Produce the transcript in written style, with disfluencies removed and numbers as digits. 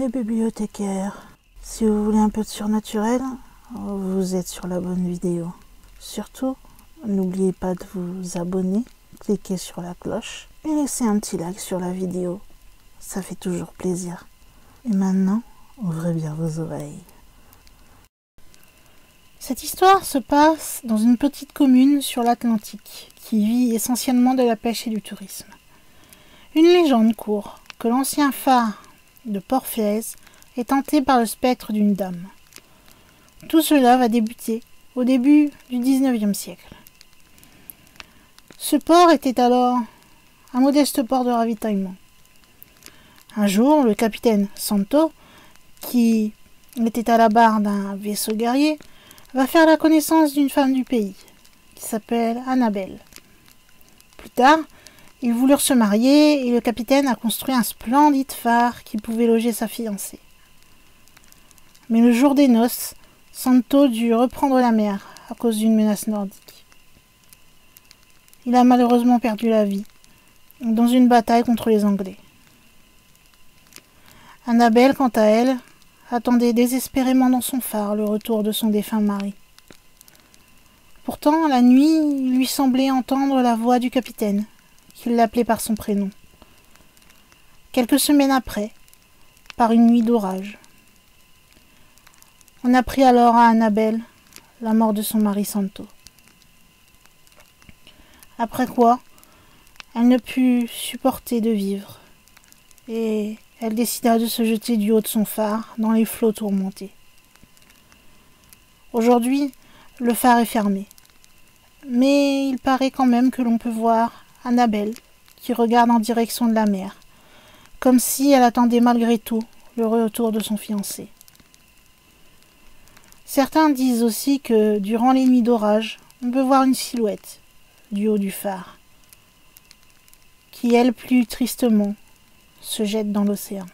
les bibliothécaires. Si vous voulez un peu de surnaturel, vous êtes sur la bonne vidéo. Surtout, n'oubliez pas de vous abonner, cliquez sur la cloche et laissez un petit like sur la vidéo. Ça fait toujours plaisir. Et maintenant, ouvrez bien vos oreilles. Cette histoire se passe dans une petite commune sur l'Atlantique qui vit essentiellement de la pêche et du tourisme. Une légende court que l'ancien phare de Port-Falaise est hanté par le spectre d'une dame. Tout cela va débuter au début du XIXe siècle. Ce port était alors un modeste port de ravitaillement. Un jour, le capitaine Santo, qui était à la barre d'un vaisseau guerrier, va faire la connaissance d'une femme du pays, qui s'appelle Annabelle. Plus tard, ils voulurent se marier et le capitaine a construit un splendide phare qui pouvait loger sa fiancée. Mais le jour des noces, Santo dut reprendre la mer à cause d'une menace nordique. Il a malheureusement perdu la vie dans une bataille contre les Anglais. Annabelle, quant à elle, attendait désespérément dans son phare le retour de son défunt mari. Pourtant, la nuit, il lui semblait entendre la voix du capitaine, qui l'appelait par son prénom. Quelques semaines après, par une nuit d'orage, on apprit alors à Annabelle la mort de son mari Santo. Après quoi, elle ne put supporter de vivre, et elle décida de se jeter du haut de son phare dans les flots tourmentés. Aujourd'hui, le phare est fermé, mais il paraît quand même que l'on peut voir Annabelle qui regarde en direction de la mer, comme si elle attendait malgré tout le retour de son fiancé. Certains disent aussi que durant les nuits d'orage, on peut voir une silhouette du haut du phare, qui elle plus tristement se jette dans l'océan.